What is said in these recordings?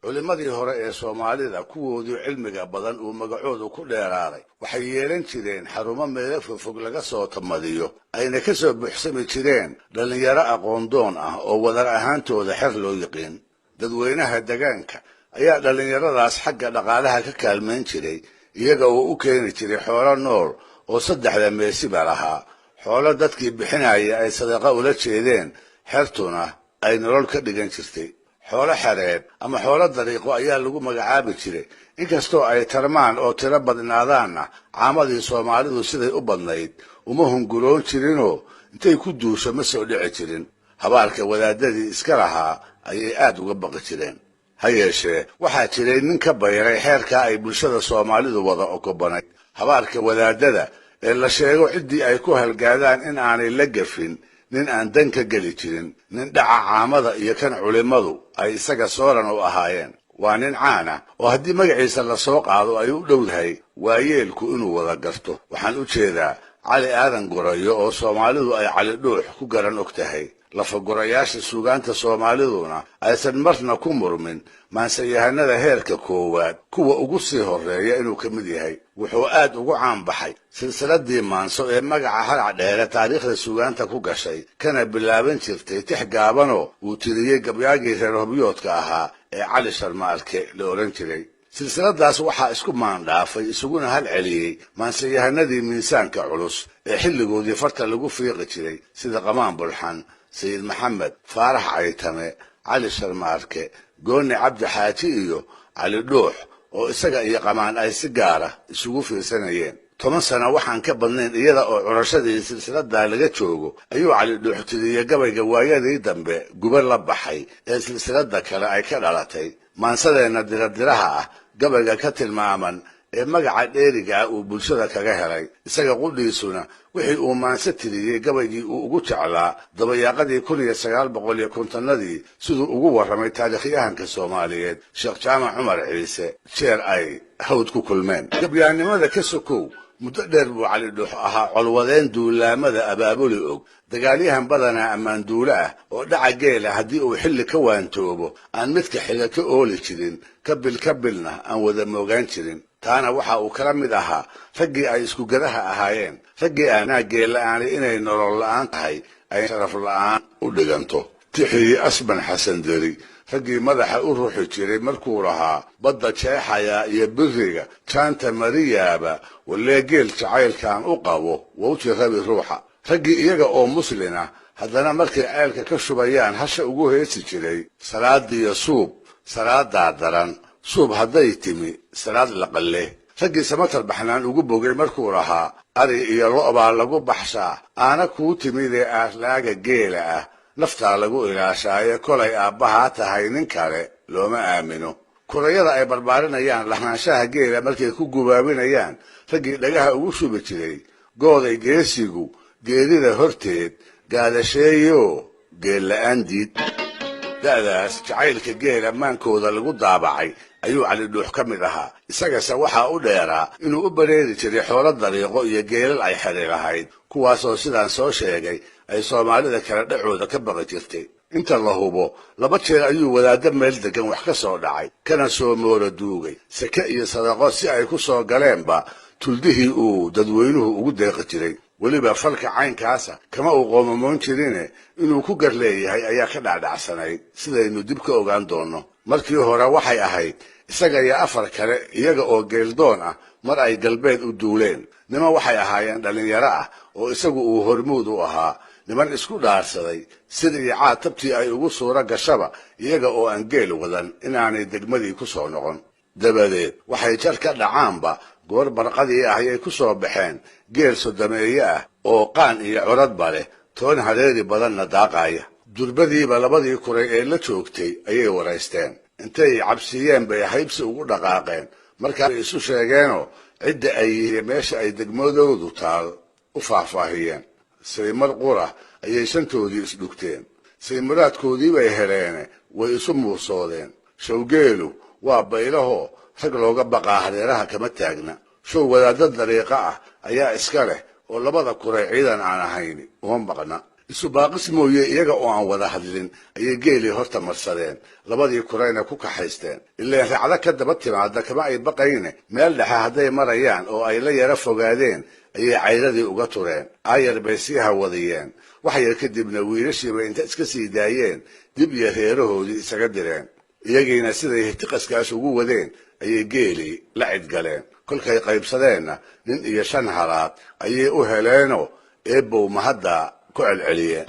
culimadii hore ee Soomaalida kuwoodii cilmiga badan uu magacoodu ku dheeraaday waxay yeelan jireen xarumo meelo fog laga soo tamadiyo ayna ka soo buuxsami jireen dhalinyaro aqoon doon ah oo wadar ahaantooda xer loo yiqiin dadweynaha deegaanka ayaa dhalinyaradaas xagga dhaqaalaha ka kaalmeyn jiray iyaga oo u keeni jiray xoolo nool oo saddexda meesiba lahaa xoolo dadkii bixinaya ay sadaqa ula jeedeen xertuna ay nolol ka dhigan jirtay xoolo xareed ama xoolo dariiqo ayaa lagu magacaabi jiray inkastoo ay tarmaan oo tiro badnaadaanna caamadii Soomaalidu siday u badnayd uma hunguroon jirinoo intay ku duusho ma soo dhici jirin habaalka wadaadadii iska lahaa ayay aad uga baqi jireen ha yeeshee waxaa jiray nin ka bayray xeerka ay bulshada Soomaalidu wada ogobanay habaalka wadaadada ee la sheego ciddii ay ku halgaadaan in aanay la gafin nin aan dan ka geli jirin nin dhaca caamada iyo kan culimadu ay isaga sooran u ahaayeen waa nin caan ah oo haddii magaciisa la soo qaado ay u dhowdahay waayeelku inuu wada garto waxaan u jeedaa Cali Aadan Gurayo oo Soomaalidu ay Cali Dhuux ku garan ogtahay lafagurayaasha suugaanta Soomaaliduna aysan marna ku murmin maansayahanada heerka koowaad kuwa ugu sii horeeya inuu ka mid yahay wuxuu aad ugu caan baxay silsiladii maanso ee magaca halac dheere taariikhda suugaanta ku gashay kana bilaaban jirtay tix gaabanoo uu tiriyey gabyaagii reer Hobyoodka ahaa ee Cali Sharmaarke la oran jiray silsiladaas waxaa isku maandhaafay isuguna hal celiyey maansayahanadii miisaanka culus ee xilligoodii farta lagu fiiqi jiray sida Qamaan Bulxan Sayid Maxamed Faarax Caytame Cali Sharmaarke Gooni Cabdi Xaaji iyo Cali Dhuux oo isaga iyo Qamaan ay si gaar ah isugu fiirsanayeen 10 sano waxaan ka badnayn iyada oo curashadii silsilada laga joogo ayuu Cali Dhuux tiriyey gabayga waayadii dambe gubar la baxay ee silsilada kale ay ka dhalatay maansadeena diradiraha ah gabayga ka tilmaaman ee magaca dheeriga uu bulshada kaga helay isaga qudhiisuna wixii uu maansa tiriyey gabaygii uu ugu jeclaa dabayaaqadii 1950nadii siduu ugu waramay taariikhyahanka Soomaaliyeed Sheekh Jaamac Cumar Ciise jeer ay hawd ku kulmeen gabyaanimada ka sokow muddo dheer buu Cali Dhuux ahaa colwadeen duulaamada abaabuli og dagaalyahan badanaa ammaan duula ah oo dhaca geela haddii uu xilli ka waantoobo aan midka xiga ka ooli jirin kabilna aan wada moogaan jirin taana waxa uu kala mid ahaa raggii ay isku gadaha ahaayeen raggii aanaa geela'aani inay nolol la'aan tahay ay sharaf la'aan u dhiganto tixii Asban Xasan Dari raggii madaxa u ruuxi jiray markuu lahaa badda jeexaya iyo biriga jaanta mariyaaba walee geel jacaylkaan u qabo wawti rabi ruuxa raggii iyaga oo muslina haddana markay ceelka ka shubayaan hasha ugu heesi jiray salaadiyo suub salaadaa daran suub hadday timi salaad la qalle raggii samatar baxnaan ugu bogay markuu lahaa ari iyo lo'baa lagu baxshaa aana kuu timidee aaslaaga geela ah naftaa lagu ilaashaaye kolay aabbahaa tahay nin kale looma aamino kurayada ay barbaarinayaan lahnaanshaha geela markay ku gubaabinayaan raggii dhagaha ugu shubi jiray gooday geesigu geedida horteed gaadasheeyo geel la'aan diid da'daas jacaylka geela maankooda lagu daabacay ayuu Cali Dhuux ka mid ahaa isagase waxaa u dheeraa inuu u bareeri jiray xoolo dariiqo iyo geelal ay xiri lahayd kuwaasoo sidaan soo sheegay ay Soomaalida kala dhacooda ka baqi jirtay inta la hubo 2 jeer ayuu wadaadda meel degan wax ka soo dhacay kana soo moora duugay saka iyo sadaqo si ay ku soo galeenba tuldihii uu dadweynuhu ugu deeqi jiray weliba falka caynkaasa kama uu qoomamoon jirine inuu ku garleeyahay ayaa ka dhacdhacsanay sidaynu dib ka ogaan doono markii hore waxay ahayd isaga iyo 4 kale iyaga oo geeldoon ah mar ay galbeed u duuleen nima waxay ahaayeen dhalinyaro ah oo isagu uu hormuud u ahaa niman isku dhaarsaday sidii caad tabtii ay ugu suura gashaba iyaga oo aan geel wadan inaanay degmadii ku soo noqon dabadeed waxay jar ka dhacaanba goor barqadii ah ayay ku soo baxeen geel sodomeeye ah oo qaan iyo curadba leh toon hareeri badanna daaqaya durbadiiba labadii kuray ee la joogtay ayay waraysteen intay cabsiyeen bay haybsi ugu dhaqaaqeen markaa isu sheegeenoo cidda ay meesha ay degmadoodu taal u faahfaahiyeen saymar qura ayay shantoodii isdhugteen saymaraadkoodii bay heleene way isu muusoodeen showgeelu waa baylaho rag looga baqaa hareeraha kama taagna show wadaadda dariiqa ah ayaa iska leh oo labada kuray ciidan aan ahayn uma maqna isu baaqis mooye iyaga oo aan wada hadlin ayay geelii horta marsadeen labadii kurayna ku kaxaysteen ileen raacdo ka daba timaada kama ay baqayne meel dhexe hadday marayaan oo ay la yara fogaadeen ayay cayradii uga tureen aayar bay sii hawadiyeen wax yar kadibna wiilashiiba inta iska sii daayeen dib iyo reerahoodii isaga direen iyagiina siday hitiqaskaas ugu wadeen ayay geelii la cidgaleen kolkay qaybsadeenna nin iyo 5 halaad ayay u heleenoo eebbow mahadda ku celceliyeen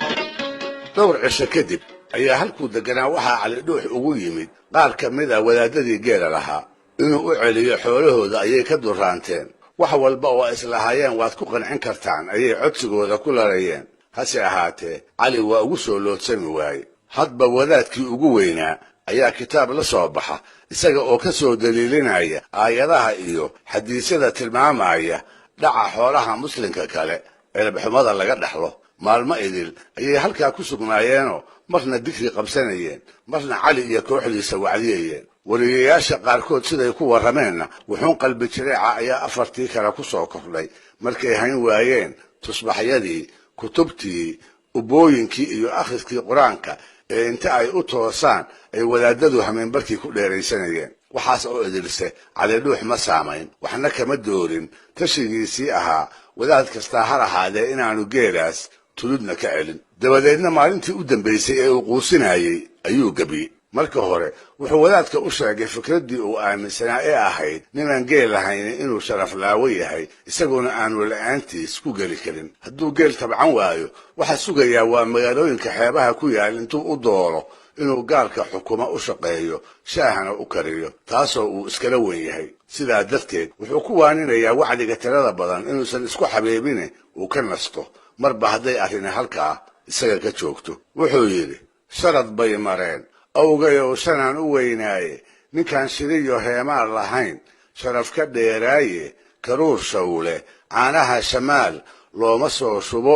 dhowr cisho kadib ayaa halkuu deganaa waxaa cali dhuux ugu yimid qaar ka mid ah wadaadadii geela lahaa inuu u celiyo xoolahooda ayay ka duraanteen wax walba oo islahaayeen waad ku qancin kartaan ayay codsigooda ku larayeen hase ahaatee cali waa ugu soo loodsami waaye hadba wadaadkii ugu weynaa ayaa kitaab la soo baxa isaga oo ka soo daliilinaya aayadaha iyo xadiisyada tilmaamaya dhaca xoolaha muslimka kale ciribxumada laga dhaxlo maalmo idil ayay halkaa ku sugnaayeenoo marna dikri qabsanayeen marna cali iyo kooxdiisa wacdiyayeen weliyayaasha qaarkood siday ku warrameenna wuxuun qalbi jireeca ayaa afartii kale ku soo kordhay markay hayn waayeen tusbaxyadii kutubtii ubooyinkii iyo akhriskii qur-aanka ee inta ay u toosaan ay wadaadadu hameenbarkii ku dheeraysanayeen waxaas oo idilse cali dhuux ma saamayn waxna kama doorin tashigiisii ahaa wadaad kastaa har ahaadee inaanu geelaas tuludna ka celin dabadeedna maalintii u dambaysay ee uu quusinayey ayuu gebiyey marka hore wuxuu wadaadka u sheegay fikraddii uu aaminsanaa ee ahayd ninaan geel lahayni inuu sharaf laawo yahay isagoona aanu la'aantiis ku geli karin hadduu geel tabcan waayo waxaa sugayaa waa magaalooyinka xeebaha ku yaal intuu u dooro inuu gaalka xukumo u shaqeeyo shaahana u kariyo taasoo uu iskala wen yahay sidaa darteed wuxuu ku waaninayaa wacdiga tirada badan inuusan isku xabeebine uu ka nasto marba hadday arrini halkaa isaga ka joogto wuxuu yidhi sharad bay mareen awgayow shanaan u weynaaye ninkaan shiriyo heemaal lahayn sharaf ka dheeraaye karuur shawle caanaha shamaal looma soo shubo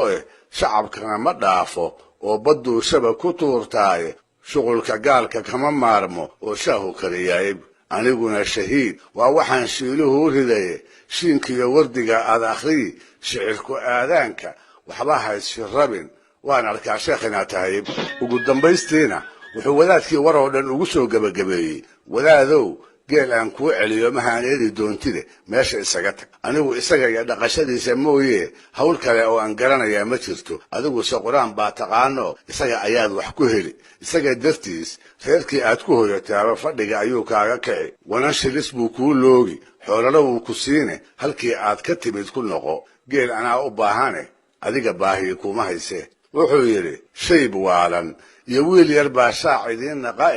shacabkana ma dhaafo oo badduu shaba ku tuurtaaye shuqulka gaalka kama maarmo oo shaahu kariyaaye aniguna shahiid waa waxaan shiiluhu u ridaye shiinkiyo wardiga aad akhrii shicirku aadaanka waxba hayshirrabin waan arkaa sheekhinaa tahay ugu dambaystiina wuxuu wadaadkii war oo dhan ugu soo gebagabeeyey wadaadow geel aan kuu celiyo mahaaneedi doontide meesha isaga tag anigu isaga iyo dhaqashadiisa mooye hawl kale oo aan garanayaa ma jirto adiguse qur-aan baa taqaano isaga ayaad wax ku heli isaga dartiis reerkii aad ku hoyataaba fadhiga ayuu kaaga kici wanan shilis buu kuu loogi xoolana wuu ku siine halkii aad ka timid ku noqo geel anaa u baahane adiga baahiyi kuma haysee wuxuu yidhi shayb waalan iyo wiil yar baa shaac idiin naqa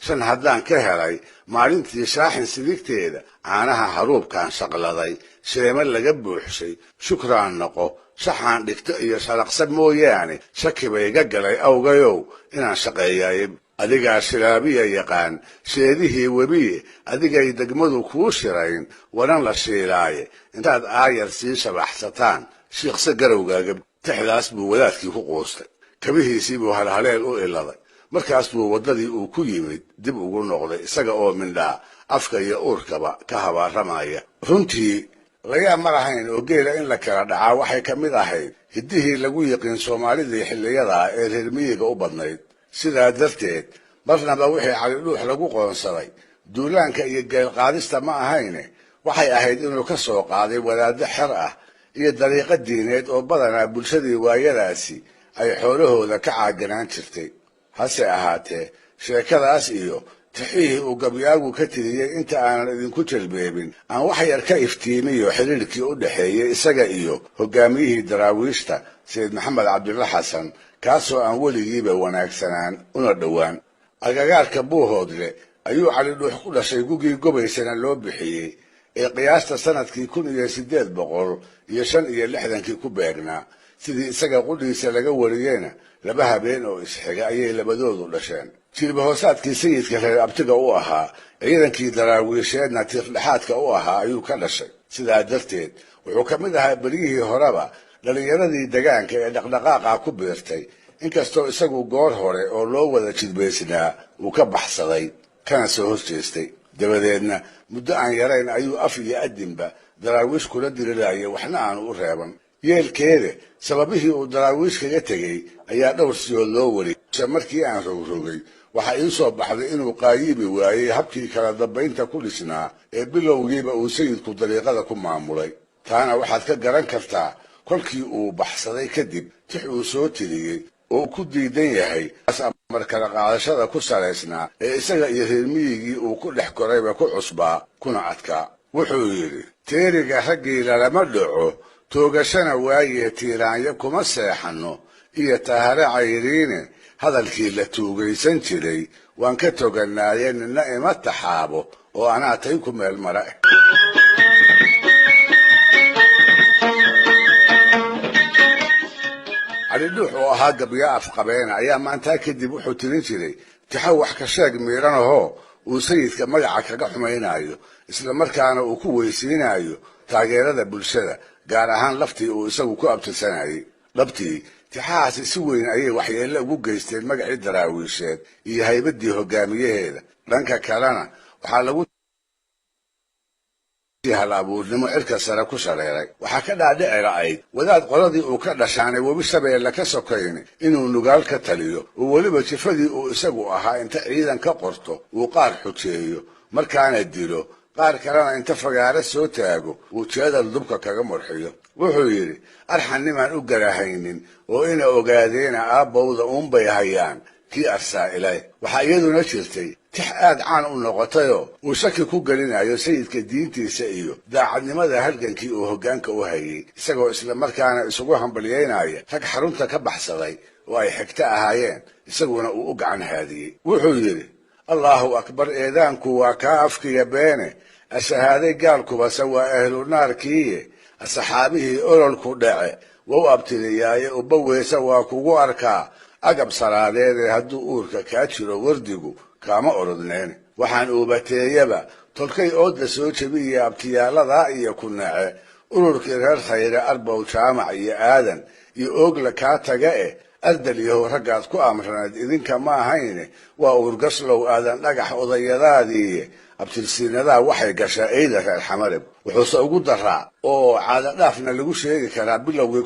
5 haddaan ka helay maalintii shaaxin sidigteeda caanaha haruubkaan shaqladay sheema laga buuxshay shukraan noqo shaxaan dhigto iyo sharaqsab mooyaane shaki bay iga galay awgayow inaan shaqeeyaye adigaa shilaabiya yaqaan sheedihii webiye adigay degmadu kuu shirayn wanan la shiilaaye intaad aayar sii shabaxsataan shiiqse garowgaaga tixdaas buu wadaadkii ku quustay kabihiisii buu halhaleel u iladay markaas buu waddadii uu ku yimid dib ugu noqday isaga oo mindhaa afka iyo uurkaba ka habaaramaya runtii layaab ma lahayn oo geela in la kala dhacaa waxay ka mid ahayd hiddihii lagu yiqiin soomaalidii xilliyadaa ee reer miyiga u badnayd sidaa darteed marnaba wixii cali dhuux lagu qoonsaday duulaanka iyo geelqaadista ma ahayne waxay ahayd inuu ka soo qaaday wadaaddo xer ah iyo dariiqo diineed oo badanaa bulshadii waayadaasi ay xoolahooda ka caaganaan jirtay hase ahaatee sheekadaas iyo tixihii uu gabyaagu ka tiriyey inta aanan idinku jalbeebin aan wax yar ka iftiimiyo xiriirkii u dhexeeyey isaga iyo hoggaamiyihii daraawiishta sayid maxamed cabdulla xasan kaasoo aan weligiiba wanaagsanaan una dhowaan agagaarka buuhoodle ayuu cali dhuux ku dhashay gugii gobaysana loo bixiyey ee qiyaasta sanadkii 1865 ku beegnaa sidii isaga qudhiisa laga wariyeyna 2 habeen oo isxiga ayay labadoodu dhasheen jilba hoosaadkii sayidka reer abtiga u ahaa ciidankii daraawiisheedna tiirdhexaadka u ahaa ayuu ka dhashay sidaa darteed wuxuu ka mid ahaa beryihii horeba dhalinyaradii degaanka ee dhaqdhaqaaqa ku biirtay inkastoo isagu goor hore oo loo wada jidbaysnaa uu ka baxsaday kana soo horjeestay dabadeedna muddo aan yarayn ayuu af iyo adinba daraawiish kula dirilaayay waxna aanu u reeban yeelkeeda sababihii uu daraawiish kaga tegey ayaa dhowr siyood loo wariyey. Markii aan rogrogay waxaa ii soo baxday inuu qaayibi waayey habkii kala dambaynta ku dhisnaa ee bilowgiiba uu sayidku dariiqada ku maamulay. taana waxaad ka garan kartaa kolkii uu baxsaday kadib tix uu soo tiriyey oo ku diidan yahay amar kala qaadashada ku salaysnaa ee isaga iyo reer miyigii uu ku dhex korayba ku cusbaa kuna adkaa. wuxuu yidhi, teeriga raggii lalama dhaco, toogashana waaye tiiraanya kuma seexanno, iyo tahare cayriine hadalkii la tuugaysan jiray waan ka togannaaye nina ima taxaabo oo anaa tay ku meel mara. cali dhuux oo ahaa gabyo afqabeena ayaa maantaa kadib wuxuu tirin jiray tixo wax ka sheeg miidhanahoo uu sayidka magaca kaga xumaynayo isla markaana uu ku weysiinayo taageerada bulshada, gaar ahaan laftii uu isagu ku abtirsanayay. dhabtii tixahaasi si weyn ayay waxyeello ugu geysteen magacii daraawiisheed iyo haybadii hogaamiyaheeda. dhanka kalena waxaa lagu hal abuurnimo cirka sare ku shareeray. waxaa ka dhaadhici la'ayd wadaad qoladii uu ka dhashaanay webi shabeelle ka sokayn inuu nugaal ka taliyo oo weliba jifadii uu isagu ahaa inta ciidan ka qorto uu qaar xujeeyo markaana dilo, qaar kalena inta fagaare soo taago uu jeedal dubka kaga murxiyo. wuxuu yidhi, arxan nimaan u garahaynin oo ina ogaadeena aabbowda uunbay hayaan kii arsaa'ilay. waxaa iyaduna jirtay tix aad caan u noqotayoo uu shaki ku gelinayo sayidka diintiisa iyo daacadnimada halgankii uu hoggaanka u hayay, isagoo isla markaana isugu hambalyaynaya rag xarunta ka baxsaday oo ay xigto ahaayeen, isaguna uu u gacan haadiyey. wuxuu yidhi, allaahu akbar, eedaanku waa kaa afkiya beene, ashahaaday gaalkubase waa ahlu naarkiiye, asxaabihii ololku dhace wou abtiriyaaye ubba weyse waa kugu arkaa, agab salaadeedee hadduu uurka kaa jiro wardigu kaama orodneen. waxaan uubateeyaba tolkay ooda soo jebiya abtiyaaladaa iyo ku nace, ururkii reer khayre arbow jaamac iyo aadan iyo oogla kaa taga ardal yahow raggaad ku amranayd idinka ma ahayne waa uurgaslow aadan dhagax odayadaadiiye, abtirsiinadaa waxay gashaa eyda reer xamarib. wuxuuse ugu daraa oo caadadhaafna lagu sheegi karaa bilowgii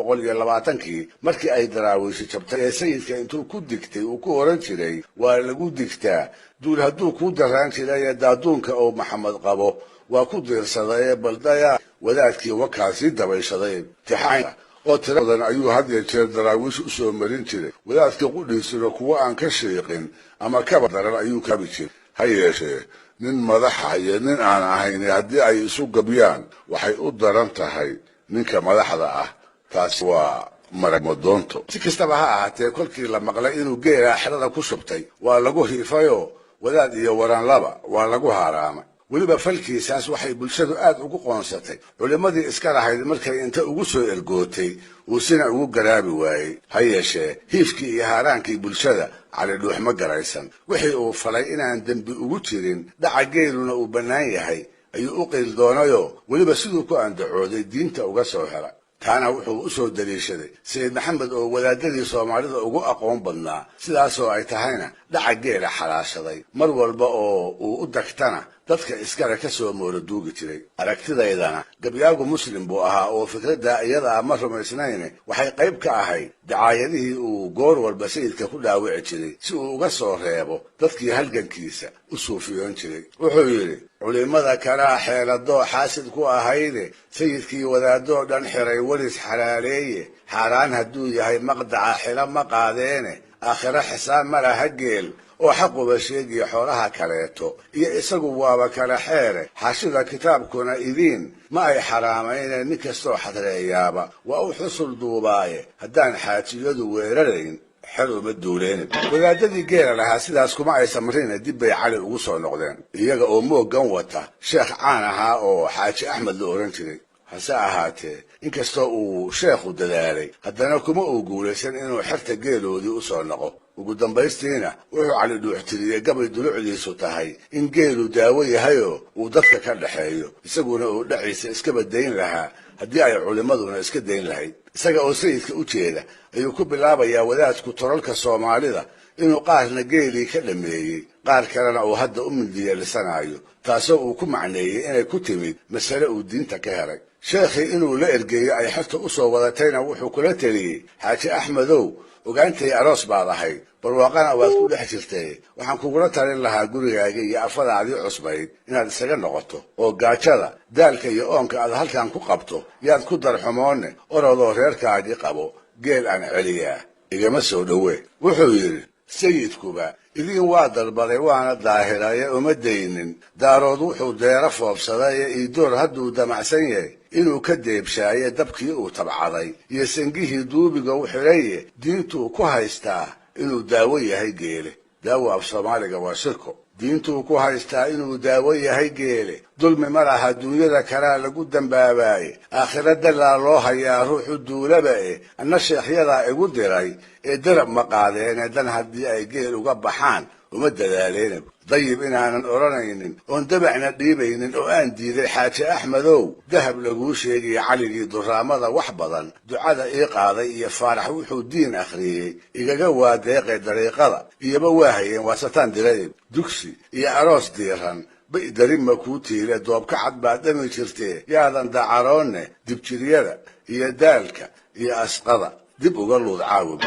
1920kii markii ay daraawiishi jabtay ee sayidka intuu ku digtay uu ku oran jiray, waa lagu digtaa duul hadduu kuu daraan jiray ee daaduunka oo maxamed qabo waa ku diirsadayee baldaya wadaadkii wakaasii dabayshaday. tixaanka oo tiro badan ayuu had iyo jeer daraawiish u soo marin jiray. wadaadkii qudhiisuna kuwa aan ka sheeqin ama kaba daran ayuu kabi jiray. ha yeeshee nin madaxa iyo nin aan ahayn haddii ay isu gabyaan waxay u daran tahay ninka madaxda ah. taasi waa maragmadoonto. si kastaba ha ahaatee, kolkii la maqlay inuu geela xerada ku shubtay waa lagu hiifayoo wadaad iyo waranlaba waa lagu haaraamay. weliba falkiisaas waxay bulshadu aad ugu qoonsatay. culimmadii iska lahayd markay inta ugu soo ergootay uu sina ugu garaabi waayey. ha yeeshee hiifkii iyo haaraankii bulshada cali dhuux ma garaysan. wixii uu falay inaan dembi ugu jirin, dhaca geeluna uu bannaan yahay ayuu u qiil doonayoo weliba siduu ku andacooday diinta uga soo hela. taana wuxuu u soo daliishaday sayid maxamed oo wadaadadii soomaalida ugu aqoon badnaa, sidaasoo ay tahayna dhaca geela xalaashaday mar walba oo uu u dagtana dadka iskale ka soo mooroduugi jiray. aragtidaydana gabyaagu muslim buu ahaa oo fikradda iyada ma rumaysnayne waxay qayb ka ahayd dacaayadihii uu goor walba sayidka ku dhaawici jiray si uu uga soo reebo dadkii halgankiisa u suufiyoon jiray. wuxuu yidhi, culimada kalaa xeeladoo xaasid ku ahayde, sayidkii wadaadoo dhan xiray welis xalaaleeye, xaaraan hadduu yahay maqdaca xilo ma qaadeene, aakhiro xisaab ma laha geel oo xaquba sheegiya xoolaha kaleeto, iyo isagu waaba kala xeere, xashida kitaabkuna idiin ma ay xaraamayne, nin kastoo xadreeyaaba waa u xusul duubaaye, haddaan xaajiyadu weerarayn xer uma duuleynin. wadaadadii geela lahaa sidaas kuma ay samrina dib bay cali ugu soo noqdeen, iyaga oo mooggan wata sheekh caan ahaa oo xaaji axmed la oran jiray. hase ahaatee, inkastoo uu sheekhu dadaalay, haddana kuma uu guulaysan inuu xerta geeloodii u soo noqo. ugu dambaystiina wuxuu cali dhuux tiriyey gabay dulucdiisu tahay in geelu daawo yahayoo uu dadka ka dhaxeeyo, isaguna uu dhaciisa iskaba dayn lahaa haddii ay culimmaduna iska dayn lahayd. isaga oo sayidka u jeeda ayuu ku bilaabayaa wadaadku tololka soomaalida inuu qaarna geelii ka dhameeyey, qaar kalena uu hadda u mindiyeelisanayo, taasoo uu ku macneeyey inay ku timid masale uu diinta ka helay. sheekhii inuu la ergeeyo ay xerta u soo wadatayna wuxuu kula teliyey xaaji axmedow ogaantay aroos baad ahayd barwaaqana waad ku dhex jirtay waxaan kugula talin lahaa gurigaaga iyo afadaadii cusbayd inaad isaga noqoto oo gaajada daalka iyo oonka aad halkan ku qabto yaad ku darxumoonne orodoo reerkaagii qabo geel aan celiyaa igama soo dhowe wuxuu yidhi sayidkuba idiin waa dalbaday waana daahiraye uma daynin daarood wuxuu deero foobsadaye iidoor hadduu damacsan yahay inuu ka deebshaaye dabkii uu tabcaday iyo sangihii duubiga u xidhaye diintuu ku haystaa inuu daawo yahay geele daawo af soomaaliga waa shirko diintuu ku haystaa inuu daawo yahay geele dulmi ma laha duunyada kalaa lagu dambaabaye aakhira dalaa loo hayaa ruuxu duulaba anna sheekhyadaa igu diray ee darab ma qaadeene dan haddii ay geel uga baxaan uma dadaaleenab dayib inaanan odhanaynin oon dabacna dhiibaynin oo aan diiday xaaji axmedow dahab laguu sheegiyo caligii duraamada wax badan ducada ii qaaday iyo faarax wuxuu diin akhriyey igaga waadeeqay dariiqada iyoba waa hayeen waasataan dirayb dugsi iyo aroos diiran bay darima kuu tiile doobka cad baad dhami jirtee yaadan dacaroonne dibjiryada iyo daalka iyo asqada dib uga luud caawib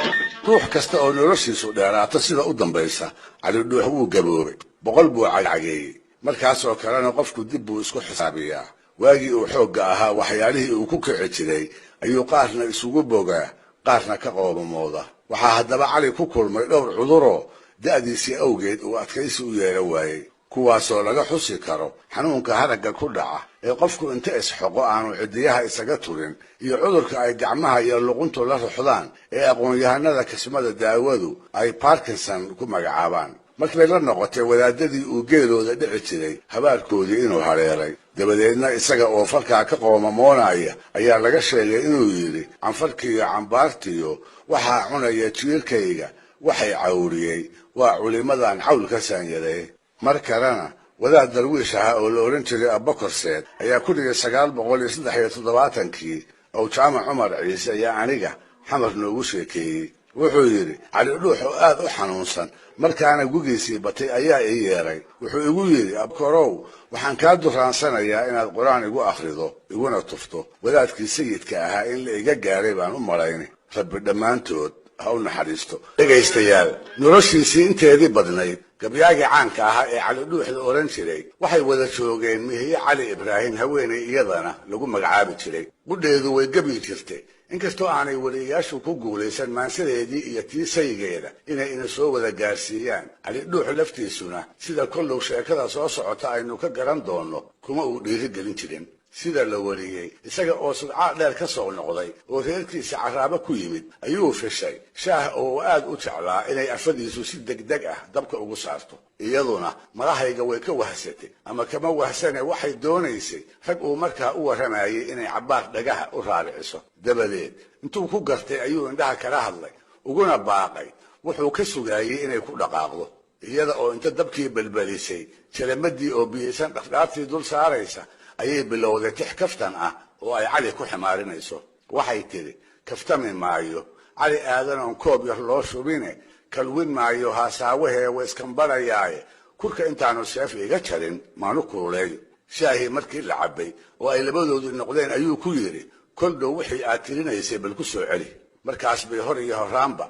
ruux kasta oo noloshiisu dheeraato sida u dambaysa cali dhuux wuu gaboobay 100 buu cagcageeyey markaasoo kalena qofku dib buu isku xisaabiyaa waagii uu xoogga ahaa waxyaalihii uu ku kici jiray ayuu qaarna isugu bogaa qaarna ka qoomamooda waxaa haddaba cali ku kulmay dhowr cuduroo da'diisii awgeed uu adkaysi u yeelan waayey kuwaasoo laga xusi karo xanuunka haragga ku dhaca ee qofku inta isxoqo aanu cidiyaha isaga turin iyo cudurka ay gacmaha iyo luquntu la ruxdaan ee aqoon-yahanada kismada daawadu ay Parkinson ku magacaabaan markay la noqotay wadaadadii uu geelooda dhici jiray habaarkoodii inuu hareeray dabadeedna isaga oo farkaa ka qoomamoonaya ayaa laga sheegay inuu yidhi canfarkiiyo cambaartiyo waxaa cunaya jiirkayga waxay cawriyey waa culimadan cawl ka saanyaday mar kalena wadaad darwiish ahaa oo la oran jiray abakorseed ayaa ku dhigay 973kii oo jaamac cumar ciise ayaa aniga xamar noogu sheekeeyey wuxuu yidhi cali dhuux oo aad u xanuunsan markaana gugiisii batay ayaa ii yeeray wuxuu igu yidhi abkorow waxaan kaa duraansanayaa inaad qur-aan igu akhrido iguna tufto wadaadkii sayidka ahaa in la iga gaaray baan u malaynay rabbi dhammaantood ha u naxariisto dhegaystayaal noloshiisii inteedii badnayd gabyaagii caanka ahaa ee cali dhuux la oran jiray waxay wada joogeen mihiye cali ibraahim haweenay iyadana lagu magacaabi jiray qudheedu way gabi jirtay inkastoo aanay wariyaashu ku guulaysan maansadeedii iyo tii saygeeda inay ina soo wada gaarsiiyaan cali dhuux laftiisuna sida kollow sheekada soo socota aynu ka garan doonno kuma uu dhiirigelin jirin sida la wariyey isaga oo sudcaa dheer ka soo noqday oo reerkiisa caraabo ku yimid ayuu fishay shaah oo aad u jeclaa inay afadiisu si degdeg ah dabka ugu saarto iyaduna madahayga way ka wahsatay ama kama wahsane waxay doonaysay rag uu markaa u waramayay inay cabaar dhagaha u raariciso dabadeed intuu ku gartay ayuu indhaha kala hadlay uguna baaqay wuxuu ka sugaayay inay ku dhaqaaqdo iyada oo inta dabkii balbalisay jalamadii oo biyeysan dhafdhaaftii dul saaraysa ayay bilowday tix kaftan ah oo ay cali ku ximaarinayso waxay tiri kaftami maayo cali aadan oo koob yar loo shubine kalwin maayo haasaawahe way iskambarayaaye kurka intaanu seef iga jarin maanu kululeeyo shaahi markii la cabay oo ay labadoodu noqdeen ayuu ku yidhi kol dhow wixii aad tirinaysay bal ku soo celi markaas bay hor iyo horaanba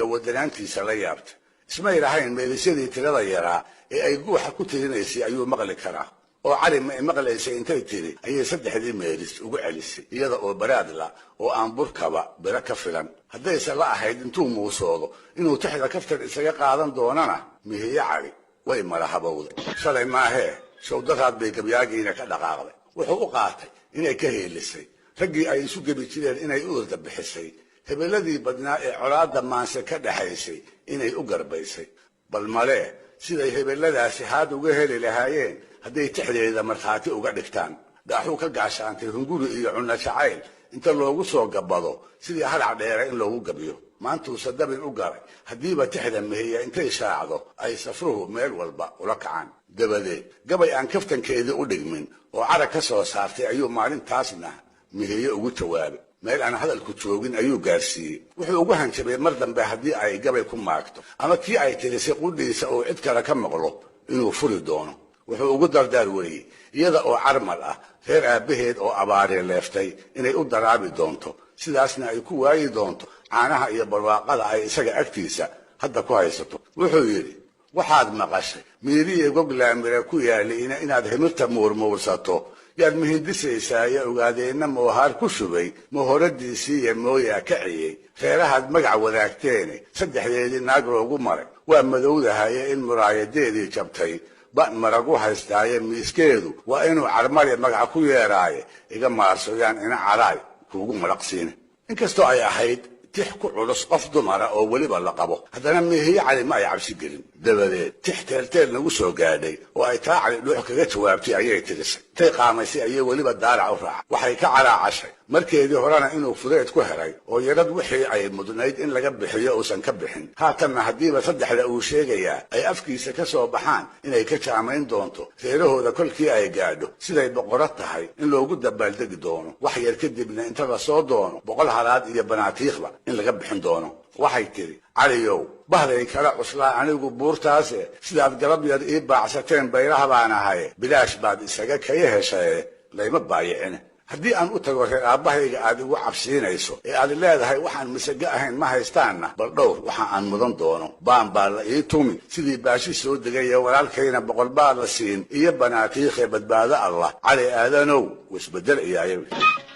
dhagawadanaantiisa la yaabtay ismay lahayn meelisyadii tirada yaraa ee ay guuxa ku tirinaysay ayuu maqli karaa oo cali ma maqlaysay intay tiri ayay 3 meelis ugu celisay iyada oo baraadla oo aan burkaba bira ka filan haddaysan la ahayd intuu muusoodo inuu tixda kaftar isaga qaadan doonana mihiye cali way malahabowday shalay maahee showdaraad bay gabyaagiina ka dhaqaaqday wuxuu u qaatay inay ka heelisay raggii ay isu gebi jireen inay u orda bixisay hebeladii badnaa ee colaadda maanse ka dhaxaysay inay u garbaysay bal malee siday hebeladaasi haad uga heli lahaayeen hadday tixdeeda markhaati uga dhigtaan dhaaxuu ka gaashaantay hunguri iyo cunno jacayl inta loogu soo gabado sidii halac dheere in loogu gabiyo maantuu sadabin u galay haddiiba tixda mihiya intay shaacdo ay safruhu meel walba ula kacaan dabadeed gabay aan kaftankeedii u dhigmin oo carag ka soo saartay ayuu maalintaasna mihiye ugu jawaabay meel aan hadalku joogin ayuu gaarsiiyey wuxuu ugu hanjabay mar dambe haddii ay gabay ku maagto ama kii ay tirisay qudhiisa oo cid kale ka maqlo inuu furi doono wuxuu ugu dardaar weriyey iyada oo carmal ah reer aabbaheed oo abaaree leeftay inay u daraabi doonto sidaasna ay ku waayi doonto caanaha iyo barwaaqada ay isaga agtiisa hadda ku haysato wuxuu yidhi waxaad maqashay miiriye goglaamire ku yaaliina inaad himirta muurmuursato yaad mihindisaysaa iyo ogaadeenna moohaar ku shubay mohoradiisii iyo mooyaa kaciyey reerahaad magac wadaagteene saddexdeedii naag loogu maray waa madowdahaye in muraayadeedii jabtay ban maragu haystaaye miiskeedu waa inuu carmale magaca ku yeeraaye iga maarsoyaan ina calaay kuugu maraqsiine inkastoo ay ahayd tix ku culus qof dumara oo weliba la qabo haddana meehiye cali ma ay cabsi gelin dabadeed tix teelteel nagu soo gaadhay oo ay taa cali dhuux kaga jawaabtay ayay tirisay tay qaamaysay ayay weliba daarac u raacay waxay ka calaacashay markeedii horena inuu fudeed ku helay oo yarad wixii ay mudnayd in laga bixiyo uusan ka bixin haatanna haddiiba saddexda uu sheegayaa ay afkiisa ka soo baxaan inay ka jaamayn doonto reerahooda kolkii ay gaadho siday boqoro tahay in loogu dabaaldegi doono wax yar kadibna inta la soo doono 100 halaad iyo banaatiikhba in laga bixin doono waxay tiri caliyow bahday kala cuslaa anigu buurtaase sidaad galab yar ii baacsateen bayraha baan ahay bilaash baad isaga kaya heshaye layma baayicine haddii aan u tago reer aabbahayga aad igu cabsiinayso ee aad leedahay waxaan misaga ahayn ma haystaanna bal dhowr waxa aan mudan doono baan baa la ii tumi sidii baashi soo degay walaalkayna 100 baa la siin iyo banaatiikhe badbaado allah cali aadanow wasbedel iyaayay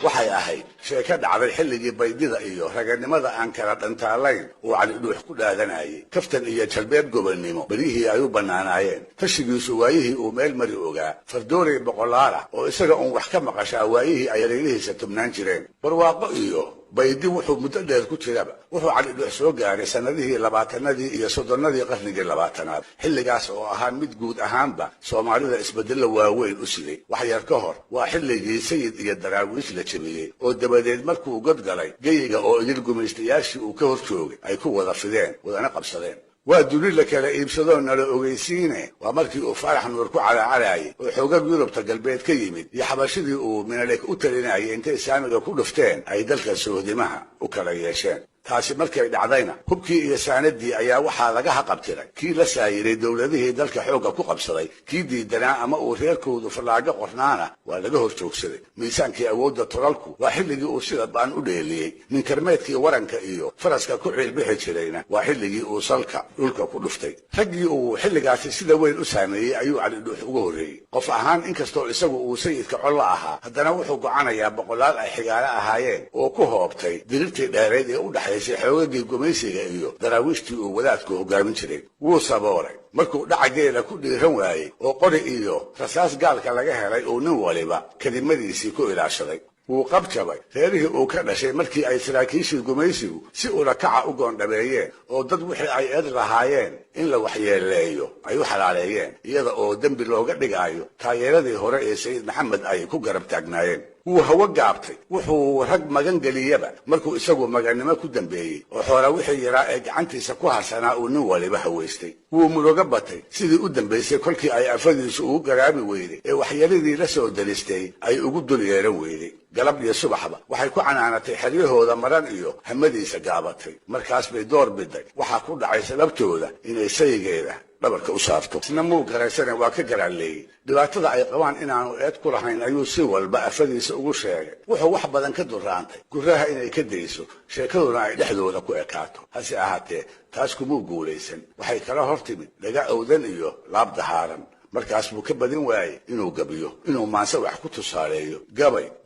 waxay ahayd sheeko dhacday xilligii baydida iyo raganimada aan kala dhantaalayn oo cali dhuux ku dhaadanayay kaftan iyo jalbeed gobonnimo berihii ay u bannaanaayeen tashigiisu waayihii uu meel mari ogaa fardoolay boqolaal ah oo isaga uun wax ka maqashaa waayihii ay reerihiisa tubnaan jireen barwaaqo iyo baydi wuxuu muddo dheer ku jiraba wuxuu cali dhuux soo gaaray sanadihii 20-adii iyo 30-adii qarnigii 20aad xilligaas oo ahaa mid guud ahaanba Soomaalida isbedelo waaweyn u siday wax yar ka hor waa xilligii sayid iyo daraawiish la jabiyay oo dabadeed markuu godgalay geyiga oo idil gumaystayaashii uu ka hor joogay ay ku wada fideen wadana qabsadeen waa duni la kala iibsadoo nala ogeysiine waa markii uu faarax nuur ku calaacalayay oo xoogag yurubta galbeed ka yimid iyo xabashidii uu minalek u talinayay intay saamiga ku dhufteen ay dalka sohdimaha u kala yeesheen taasi markay dhacdayna hubkii iyo saanadii ayaa waxaa laga haqabtiray kii la saayiray dowladihii dalka xoogga ku qabsaday kii diidanaa ama uu reerkoodu fallaago qornaana waa laga hor joogsaday miisaankii awoodda tolalku waa xilligii uu sida baan u dheeliyey ninkarmeedkii waranka iyo faraska ku ciilbixi jirayna waa xilligii uu salka dhulka ku dhuftay raggii uu xilligaasi sida weyn u saameeyey ayuu cali dhuux ugu horreeyey qof ahaan inkastoo isagu uu sayidka colla ahaa haddana wuxuu gocanayaa boqolaal ay xigaalo ahaayeen oo ku hoobtay dirirtii dheereed ee u dhaxay xoogagii gumaysiga iyo daraawiishtii uu wadaadku hogaamin jiray wuu sabooray markuu dhacageela ku dhiiran waayey oo qori iyo rasaas gaalka laga helay uu nin waliba kelimadiisii ku ilaashaday wuu qabjabay reerihii uu ka dhashay markii ay saraakiishii gumaysigu si ulakaca u goondhabeeyeen oo dad wixii ay eed lahaayeen in la waxyeeleeyo ay u xalaaleeyeen iyada oo dembi looga dhigaayo taageeradii hore ee sayid maxamed ay ku garab taagnaayeen wuu hawo gaabtay wuxuu rag magan geliyaba markuu isagu magannimo ku dambeeyey oo xoola wixii yaraa ee gacantiisa ku harsanaa uu nin waliba haweystay wuu muruga batay sidii u dambaysay kolkii ay afadiisu ugu garaabi weyday ee waxyaladii la soo dalistay ay ugu dul yeeran weyday galab iyo subaxba waxay ku canaanatay xeryahooda maran iyo hamadiisa gaabatay markaas bay door biday waxaa ku dhacay sababtooda inay sayigeeda dhabarka u saarto isna muu garaysane waa ka garaaleeyey dhibaatada ay qabaan inaanu eed ku lahayn ayuu si walba afadiisa ugu sheegay wuxuu wax badan ka duraantay guraha inay ka dayso sheekaduna ay dhexdooda ku ekaato hase ahaatee taas kumuu guulaysan waxay kala hor timid dhaga awdan iyo laab dahaaran markaas buu ka badin waayey inuu gabiyo inuu maanse wax ku tusaaleeyo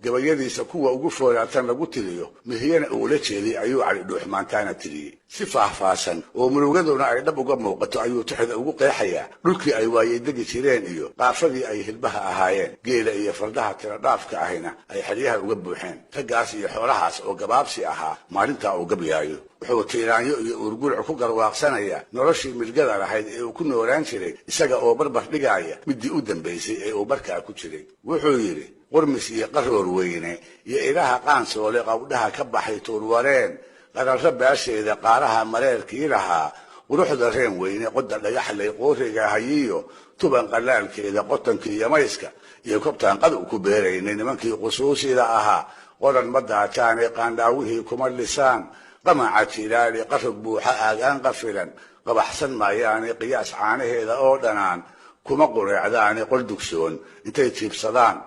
gabayadiisa kuwa ugu foolaatan lagu tiriyo mihiyana uu la jeeday ayuu cali dhuux maantaana tiriyey si faahfaahsan oo murugaduna ay dhab uga muuqato ayuu tixda ugu qeexayaa dhulkii ay waayey degi jireen iyo qaafadii ay hilbaha ahaayeen geela iyo fardaha tira dhaafka ahayna ay xeryaha uga buuxeen raggaas iyo xoolahaas oo gabaabsi ahaa maalintaa uu gabyaayo wuxuu tiiraanyo iyo uurgulc ku garwaaqsanaya noloshii milgada lahayd ee uu ku noolaan jiray isaga oo barbar dhigaya midii u dambaysay ee uu markaa ku jiray wuxuu yidhi qurmis iyo qaroor weyne iyo ilaha qaansoole qawdhaha ka baxay tuurwareen qararro baasheeda qaaraha mareerkii lahaa quruxda reen weyne qoda dhagaxlay qooriga hayiyo tuban qalaalkeeda qotankii iyo mayska iyo kobtaan qad ku beeraynay nimankii qusuusida ahaa qoran ma daataane qaandhaawihii kuma lisaan qamaca jilaali qarab buuxa aagaan qafilan qabaxsan maayaane qiyaas caanaheeda oo dhanaan kuma qureecdaani qol dugsoon intay jiibsadaan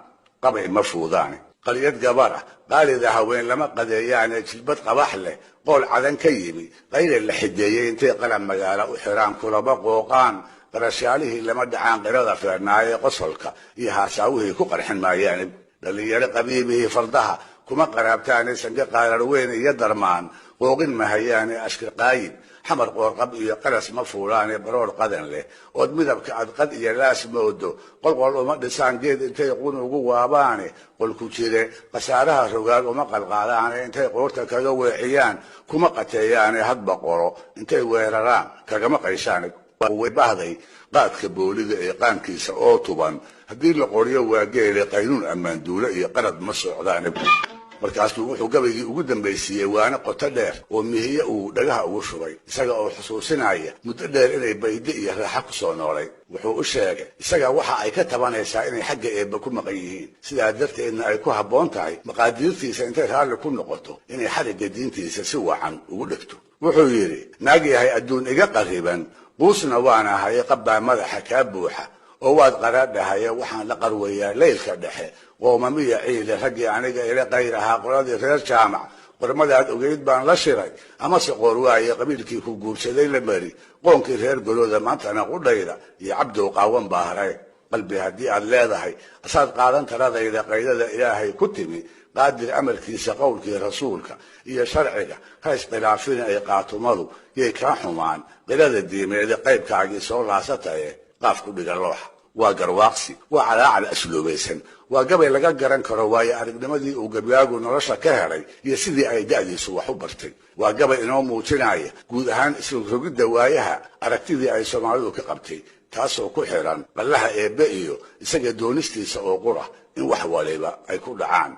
qabay ma fuudaani qalyad gabar ah qaalida haween lama qadeeyaane jilbad qabax leh qool cadan ka yimi qayla la xideeyey intay qalan magaalo u xiraan kulaba qooqaan qarashaalihii lama dhacaan qirada feernaaye qosolka iyo haasaawihii ku qarxin maayaan dhalinyaro qabiibihii fardaha kuma qaraabtaane sange qaarar weyn iyo darmaan qooqin mahayaane ashkir qaayib xamar qoorqab iyo qaras ma fuulaane baroor qadan leh ood midabka adqad iyo laas moodo qolqol uma dhisaan geed intay qun ugu waabaane qolku jire khasaaraha rogaal uma qalqaadaane intay qoorta kaga weeciyaan kuma qateeyaane hadba qoro intay weeraraan kagama qayshaan way bahday qaadka boolida ee qaankiisa oo tuban haddii la qoriyo waa geele qaynuun ammaan duulo iyo qarad ma socdaan markaasuu wuxuu gabaygii ugu dambaysiiyey waana qoto dheer oo mihiye uu dhagaha ugu shubay isaga oo xusuusinaya muddo dheer inay bayde iyo raaxa ku soo noolay wuxuu u sheegay isaga waxa ay ka tabanaysaa inay xagga eebba ku maqan yihiin sidaa darteedna ay ku habboon tahay maqaadiirtiisa intay raalli ku noqoto inay xarigga diintiisa si wacan ugu dhegto wuxuu yidhi naag yahay adduun iga qariban quusna waan ahaye qabbaa madaxa kaa buuxa oo waad qaraadhahaye waxaan la qarwayaa leylka dhexe qoomamiya ciide raggii aniga ila qayr ahaa qoladii reer jaamac qormadaad ogeyd baan la shiray amase qoor waaye qabiilkii ku guursaday la mari qoonkii reer golooda maantana qudhayda iyo cabdow qaawan baa haray qalbi haddii aad leedahay asaad qaadan taradayda qaydada ilaahay ku timi qaadir amarkiisa qowlkii rasuulka iyo sharciga ha iskhilaafina ay qaatumadu yay kaa xumaan qilada diimeede qaybkaagii soo laasataye qaaf ku dhiga looxa waa garwaaqsi waa calaacal asluubaysan waa gabay laga garan karo waayo aragnimadii uu gabyaagu nolosha ka helay iyo sidii ay da'diisu wax u bartay waa gabay inoo muujinaya guud ahaan isla rogidda waayaha aragtidii ay soomaalidu ka qabtay taasoo ku xiran qallaha eebbe iyo isaga doonistiisa oo qura in wax waliba ay ku dhacaan